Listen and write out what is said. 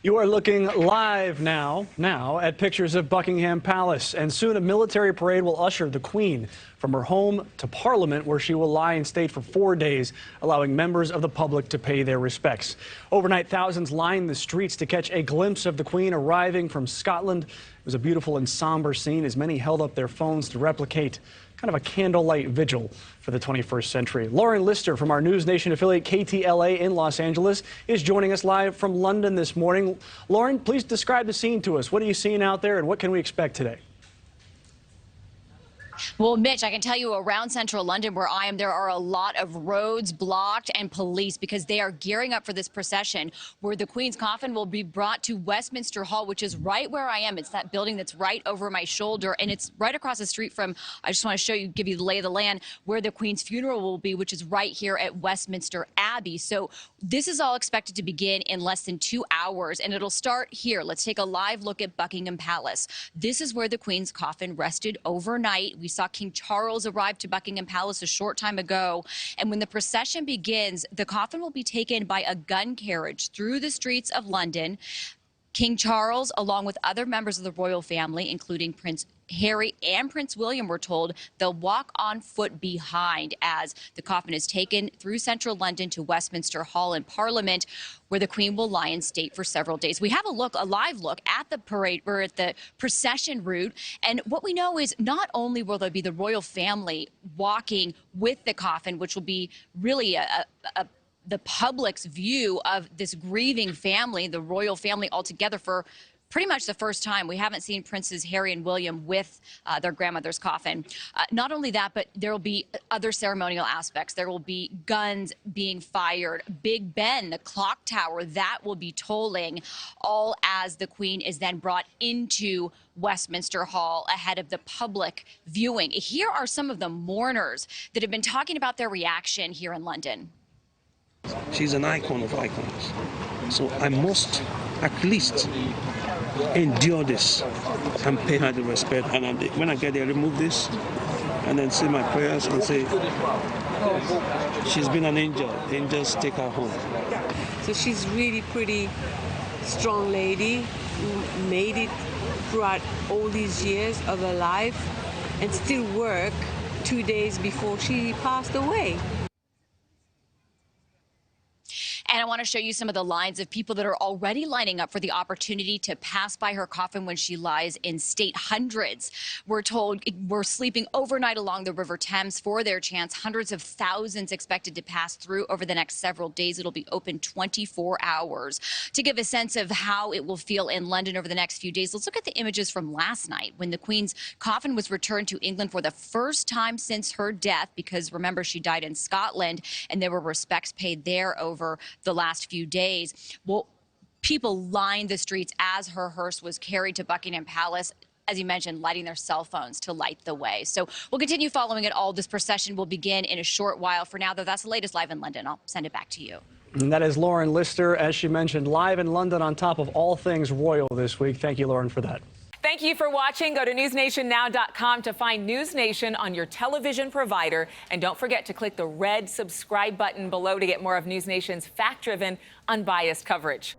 You are looking live now at pictures of Buckingham Palace, and soon a military parade will usher the Queen from her home to Parliament, where she will lie in state for 4 days, allowing members of the public to pay their respects. Overnight, thousands lined the streets to catch a glimpse of the Queen arriving from Scotland. It was a beautiful and somber scene as many held up their phones to replicate kind of a candlelight vigil for the 21st century. Lauren Lister from our NewsNation affiliate KTLA in Los Angeles is joining us live from London this morning. Lauren, please describe the scene to us. What are you seeing out there and what can we expect today? Well, Mitch, I can tell you around central London where I am, there are a lot of roads blocked and police because they are gearing up for this procession where the Queen's coffin will be brought to Westminster Hall, which is right where I am. It's that building that's right over my shoulder, and it's right across the street from, I just want to show you, give you the lay of the land, where the Queen's funeral will be, which is right here at Westminster Abbey. So this is all expected to begin in less than 2 hours, and it'll start here. Let's take a live look at Buckingham Palace. This is where the Queen's coffin rested overnight. We saw King Charles arrive to Buckingham Palace a short time ago. And when the procession begins, the coffin will be taken by a gun carriage through the streets of London. King Charles, along with other members of the royal family, including Prince Harry and Prince William, were told they'll walk on foot behind as the coffin is taken through central London to Westminster Hall in Parliament, where the Queen will lie in state for several days. We have a live look at the parade, or at the procession route. And what we know is not only will there be the royal family walking with the coffin, which will be really the public's view of this grieving family, the royal family altogether, for pretty much the first time. We haven't seen Princes Harry and William with their grandmother's coffin. Not only that, but there will be other ceremonial aspects. There will be guns being fired. Big Ben, the clock tower, that will be tolling, all as the Queen is then brought into Westminster Hall ahead of the public viewing. Here are some of the mourners that have been talking about their reaction here in London. She's an icon of icons, so I must at least endure this and pay her the respect. And when I get there, remove this and then say my prayers and say, she's been an angel. Angels take her home. So she's really pretty strong lady who made it throughout all these years of her life and still work 2 days before she passed away. And I want to show you some of the lines of people that are already lining up for the opportunity to pass by her coffin when she lies in state. Hundreds, we're told, were sleeping overnight along the River Thames for their chance. Hundreds of thousands expected to pass through over the next several days. It'll be open 24 hours. To give a sense of how it will feel in London over the next few days, let's look at the images from last night when the Queen's coffin was returned to England for the first time since her death, because remember, she died in Scotland and there were respects paid there over the last few days. Well, people lined the streets as her hearse was carried to Buckingham Palace, as you mentioned, lighting their cell phones to light the way. So we'll continue following it all. This procession will begin in a short while. For now, though, that's the latest live in London. I'll send it back to you. And that is Lauren Lister, as she mentioned, live in London on top of all things royal this week. Thank you, Lauren, for that. Thank you for watching. Go to newsnationnow.com to find NewsNation on your television provider. And don't forget to click the red subscribe button below to get more of NewsNation's fact-driven, unbiased coverage.